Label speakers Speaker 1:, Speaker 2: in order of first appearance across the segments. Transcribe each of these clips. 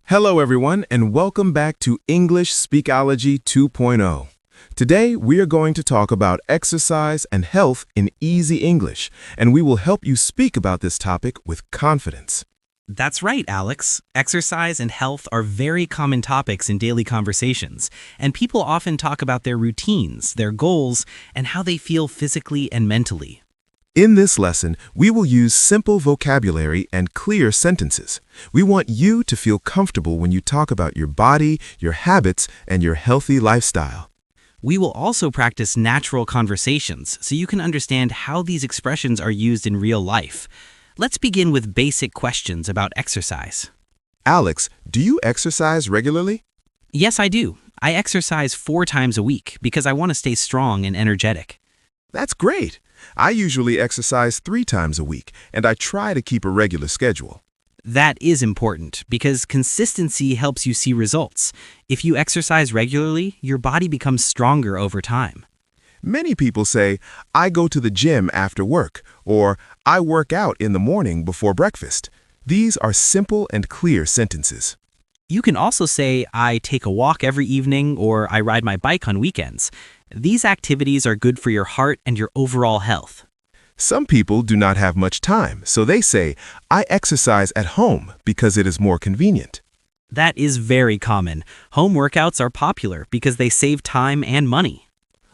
Speaker 1: Hello, everyone, and welcome back to English Speakology 2.0. Today, we are going to talk about exercise and health in easy English, and we will help you speak about this topic with confidence.
Speaker 2: That's right, Alex. Exercise and health are very common topics in daily conversations, and people often talk about their routines, their goals, and how they feel physically and mentally.
Speaker 1: In this lesson, we will use simple vocabulary and clear sentences. We want you to feel comfortable when you talk about your body, your habits, and your healthy lifestyle.
Speaker 2: We will also practice natural conversations so you can understand how these expressions are used in real life. Let's begin with basic questions about exercise.
Speaker 1: Alex, do you exercise regularly?
Speaker 2: Yes, I do. I exercise 4 times a week because I want to stay strong and energetic.
Speaker 1: That's great. I usually exercise 3 times a week, and I try to keep a regular schedule.
Speaker 2: That is important because consistency helps you see results. If you exercise regularly, your body becomes stronger over time.
Speaker 1: Many people say, I go to the gym after work, or I work out in the morning before breakfast. These are simple and clear sentences.
Speaker 2: You can also say, I take a walk every evening or I ride my bike on weekends. These activities are good for your heart and your overall health.
Speaker 1: Some people do not have much time, so they say, I exercise at home because it is more convenient.
Speaker 2: That is very common. Home workouts are popular because they save time and money.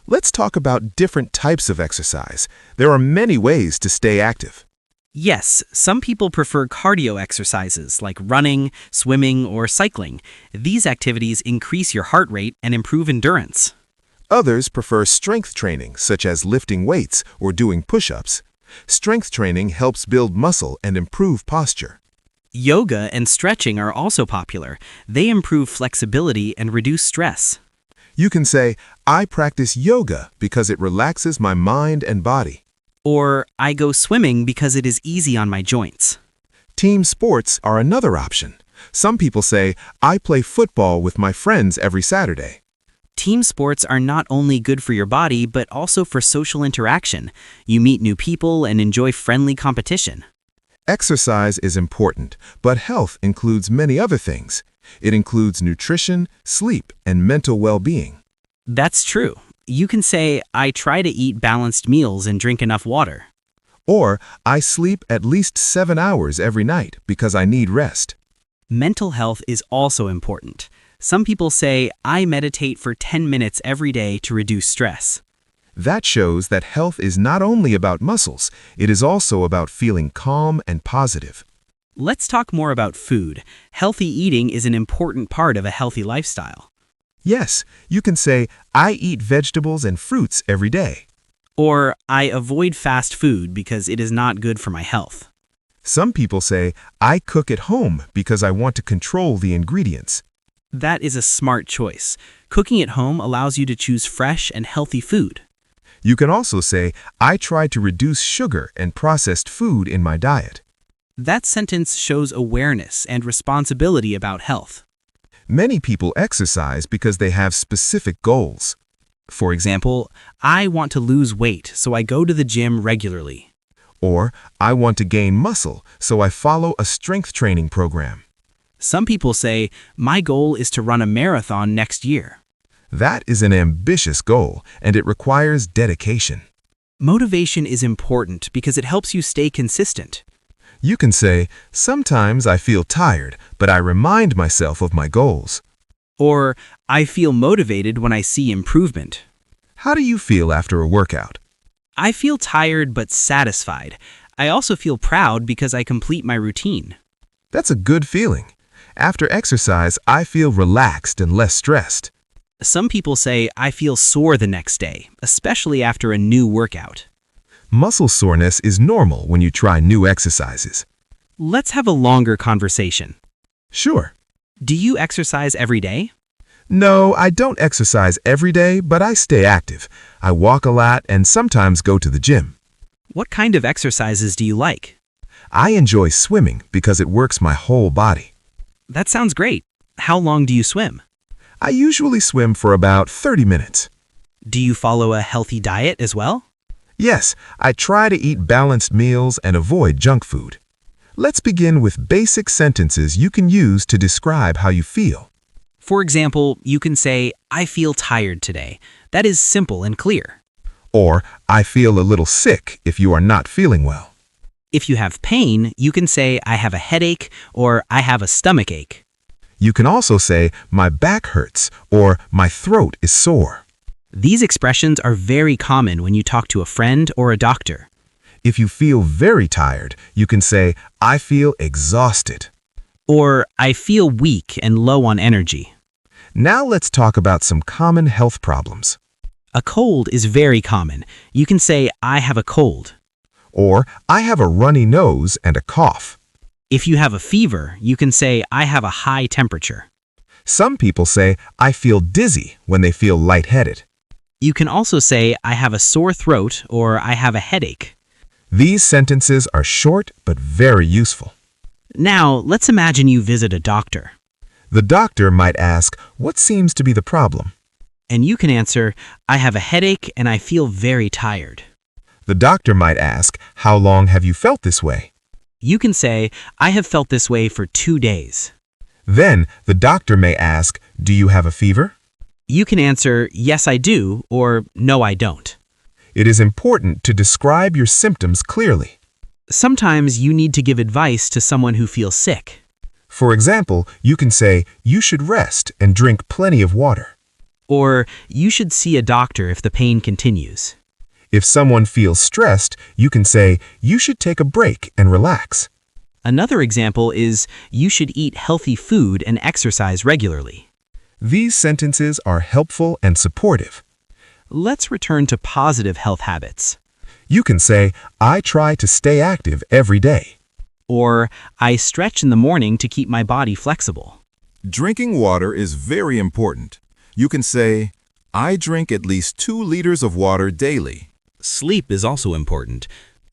Speaker 1: Let's talk about different types of exercise. There are many ways to stay active.
Speaker 2: Yes, some people prefer cardio exercises like running, swimming, or cycling. These activities increase your heart rate and improve endurance.
Speaker 1: Others prefer strength training, such as lifting weights or doing push-ups. Strength training helps build muscle and improve posture.
Speaker 2: Yoga and stretching are also popular. They improve flexibility and reduce stress.
Speaker 1: You can say, I practice yoga because it relaxes my mind and body.
Speaker 2: Or, I go swimming because it is easy on my joints.
Speaker 1: Team sports are another option. Some people say, I play football with my friends every Saturday.
Speaker 2: Team sports are not only good for your body, but also for social interaction. You meet new people and enjoy friendly competition.
Speaker 1: Exercise is important, but health includes many other things. It includes nutrition, sleep, and mental well-being.
Speaker 2: That's true. You can say, I try to eat balanced meals and drink enough water.
Speaker 1: Or, I sleep at least 7 hours every night because I need rest.
Speaker 2: Mental health is also important. Some people say, I meditate for 10 minutes every day to reduce stress.
Speaker 1: That shows that health is not only about muscles, it is also about feeling calm and positive.
Speaker 2: Let's talk more about food. Healthy eating is an important part of a healthy lifestyle.
Speaker 1: Yes, you can say, I eat vegetables and fruits every day.
Speaker 2: Or, I avoid fast food because it is not good for my health.
Speaker 1: Some people say, I cook at home because I want to control the ingredients.
Speaker 2: That is a smart choice. Cooking at home allows you to choose fresh and healthy food.
Speaker 1: You can also say, I try to reduce sugar and processed food in my diet.
Speaker 2: That sentence shows awareness and responsibility about health.
Speaker 1: Many people exercise because they have specific goals.
Speaker 2: For example, I want to lose weight, so I go to the gym regularly.
Speaker 1: Or, I want to gain muscle, so I follow a strength training program.
Speaker 2: Some people say, my goal is to run a marathon next year.
Speaker 1: That is an ambitious goal, and it requires dedication.
Speaker 2: Motivation is important because it helps you stay consistent.
Speaker 1: You can say, sometimes I feel tired, but I remind myself of my goals.
Speaker 2: Or, I feel motivated when I see improvement.
Speaker 1: How do you feel after a workout?
Speaker 2: I feel tired but satisfied. I also feel proud because I complete my routine.
Speaker 1: That's a good feeling. After exercise, I feel relaxed and less stressed.
Speaker 2: Some people say, I feel sore the next day, especially after a new workout.
Speaker 1: Muscle soreness is normal when you try new exercises.
Speaker 2: Let's have a longer conversation.
Speaker 1: Sure.
Speaker 2: Do you exercise every day?
Speaker 1: No, I don't exercise every day, but I stay active. I walk a lot and sometimes go to the gym.
Speaker 2: What kind of exercises do you like?
Speaker 1: I enjoy swimming because it works my whole body.
Speaker 2: That sounds great. How long do you swim?
Speaker 1: I usually swim for about 30 minutes.
Speaker 2: Do you follow a healthy diet as well?
Speaker 1: Yes, I try to eat balanced meals and avoid junk food. Let's begin with basic sentences you can use to describe how you feel.
Speaker 2: For example, you can say, I feel tired today. That is simple and clear.
Speaker 1: Or, I feel a little sick if you are not feeling well.
Speaker 2: If you have pain, you can say, I have a headache or I have a stomach ache.
Speaker 1: You can also say, my back hurts or my throat is sore.
Speaker 2: These expressions are very common when you talk to a friend or a doctor.
Speaker 1: If you feel very tired, you can say, I feel exhausted.
Speaker 2: Or, I feel weak and low on energy.
Speaker 1: Now let's talk about some common health problems.
Speaker 2: A cold is very common. You can say, I have a cold.
Speaker 1: Or, I have a runny nose and a cough.
Speaker 2: If you have a fever, you can say, I have a high temperature.
Speaker 1: Some people say, I feel dizzy when they feel lightheaded.
Speaker 2: You can also say, I have a sore throat or I have a headache.
Speaker 1: These sentences are short but very useful.
Speaker 2: Now, let's imagine you visit a doctor.
Speaker 1: The doctor might ask, what seems to be the problem?
Speaker 2: And you can answer, I have a headache and I feel very tired.
Speaker 1: The doctor might ask, how long have you felt this way?
Speaker 2: You can say, I have felt this way for 2 days.
Speaker 1: Then the doctor may ask, do you have a fever?
Speaker 2: You can answer, yes, I do, or no, I don't.
Speaker 1: It is important to describe your symptoms clearly.
Speaker 2: Sometimes you need to give advice to someone who feels sick.
Speaker 1: For example, you can say, you should rest and drink plenty of water.
Speaker 2: Or, you should see a doctor if the pain continues.
Speaker 1: If someone feels stressed, you can say, you should take a break and relax.
Speaker 2: Another example is, you should eat healthy food and exercise regularly.
Speaker 1: These sentences are helpful and supportive.
Speaker 2: Let's return to positive health habits.
Speaker 1: You can say, I try to stay active every day.
Speaker 2: Or, I stretch in the morning to keep my body flexible.
Speaker 3: Drinking water is very important. You can say, I drink at least 2 liters of water daily.
Speaker 2: Sleep is also important.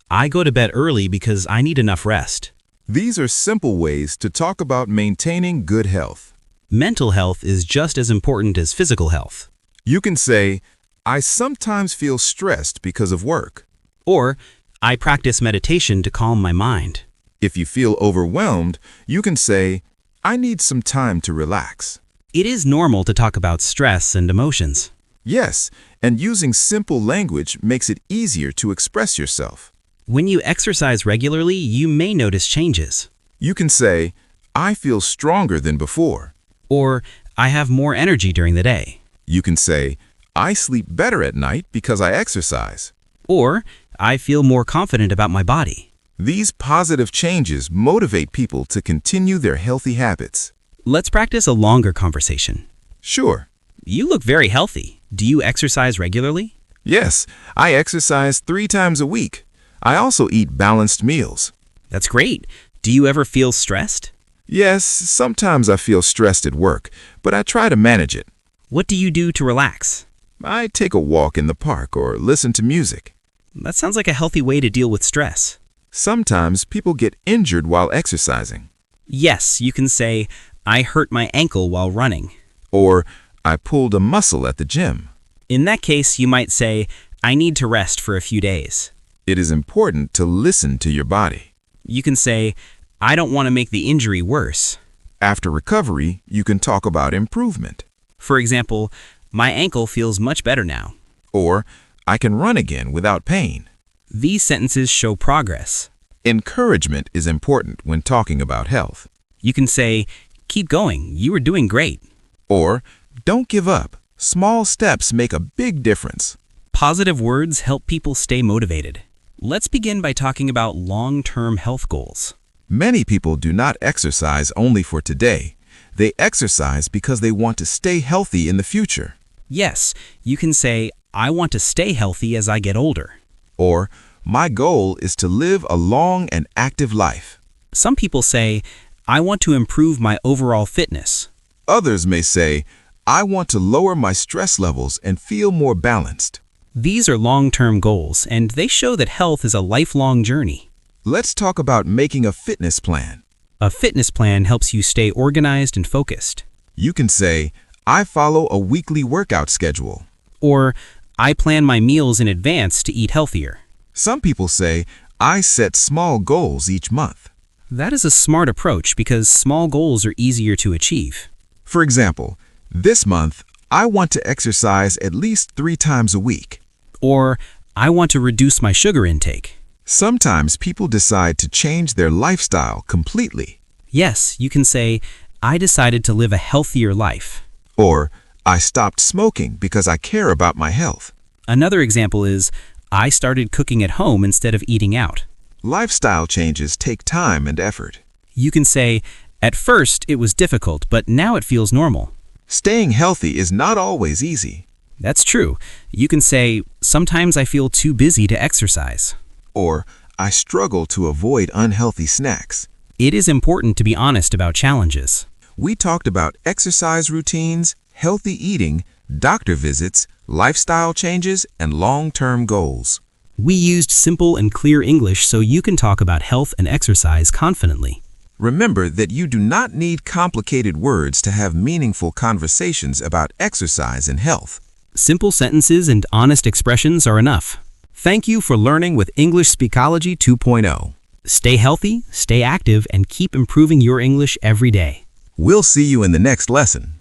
Speaker 2: I go to bed early because I need enough rest.
Speaker 3: These are simple ways to talk about maintaining good health.
Speaker 2: Mental health is just as important as physical health.
Speaker 3: You can say, I sometimes feel stressed because of work.
Speaker 2: Or, I practice meditation to calm my mind.
Speaker 3: If you feel overwhelmed, you can say, I need some time to relax.
Speaker 2: It is normal to talk about stress and emotions.
Speaker 3: Yes, and using simple language makes it easier to express yourself.
Speaker 2: When you exercise regularly, you may notice changes.
Speaker 3: You can say, I feel stronger than before.
Speaker 2: Or, I have more energy during the day.
Speaker 3: You can say, I sleep better at night because I exercise.
Speaker 2: Or, I feel more confident about my body.
Speaker 3: These positive changes motivate people to continue their healthy habits.
Speaker 2: Let's practice a longer conversation.
Speaker 3: Sure.
Speaker 2: You look very healthy. Do you exercise regularly?
Speaker 3: Yes, I exercise 3 times a week. I also eat balanced meals.
Speaker 2: That's great. Do you ever feel stressed?
Speaker 3: Yes, sometimes I feel stressed at work, but I try to manage it.
Speaker 2: What do you do to relax?
Speaker 3: I take a walk in the park or listen to music.
Speaker 2: That sounds like a healthy way to deal with stress.
Speaker 3: Sometimes people get injured while exercising.
Speaker 2: Yes, you can say, I hurt my ankle while running.
Speaker 3: Or, I pulled a muscle at the gym.
Speaker 2: In that case, you might say, I need to rest for a few days.
Speaker 3: It is important to listen to your body.
Speaker 2: You can say, I don't want to make the injury worse.
Speaker 3: After recovery, you can talk about improvement.
Speaker 2: For example, my ankle feels much better now.
Speaker 3: Or, I can run again without pain.
Speaker 2: These sentences show progress.
Speaker 3: Encouragement is important when talking about health.
Speaker 2: You can say, keep going, you are doing great.
Speaker 3: Or, don't give up. Small steps make a big difference.
Speaker 2: Positive words help people stay motivated. Let's begin by talking about long-term health goals.
Speaker 3: Many people do not exercise only for today. They exercise because they want to stay healthy in the future.
Speaker 2: Yes, you can say, I want to stay healthy as I get older.
Speaker 3: Or, my goal is to live a long and active life.
Speaker 2: Some people say, I want to improve my overall fitness.
Speaker 3: Others may say, I want to lower my stress levels and feel more balanced.
Speaker 2: These are long-term goals, and they show that health is a lifelong journey.
Speaker 3: Let's talk about making a fitness plan.
Speaker 2: A fitness plan helps you stay organized and focused.
Speaker 3: You can say, I follow a weekly workout schedule.
Speaker 2: Or, I plan my meals in advance to eat healthier.
Speaker 3: Some people say, I set small goals each month.
Speaker 2: That is a smart approach because small goals are easier to achieve.
Speaker 3: For example, this month, I want to exercise at least 3 times a week.
Speaker 2: Or, I want to reduce my sugar intake.
Speaker 3: Sometimes people decide to change their lifestyle completely.
Speaker 2: Yes, you can say, I decided to live a healthier life.
Speaker 3: Or, I stopped smoking because I care about my health.
Speaker 2: Another example is, I started cooking at home instead of eating out.
Speaker 3: Lifestyle changes take time and effort.
Speaker 2: You can say, at first it was difficult, but now it feels normal.
Speaker 3: Staying healthy is not always easy.
Speaker 2: That's true. You can say, sometimes I feel too busy to exercise.
Speaker 3: Or, I struggle to avoid unhealthy snacks.
Speaker 2: It is important to be honest about challenges.
Speaker 3: We talked about exercise routines, healthy eating, doctor visits, lifestyle changes, and long-term goals.
Speaker 2: We used simple and clear English so you can talk about health and exercise confidently.
Speaker 3: Remember that you do not need complicated words to have meaningful conversations about exercise and health.
Speaker 2: Simple sentences and honest expressions are enough.
Speaker 1: Thank you for learning with English Speakology 2.0.
Speaker 2: Stay healthy, stay active, and keep improving your English every day.
Speaker 3: We'll see you in the next lesson.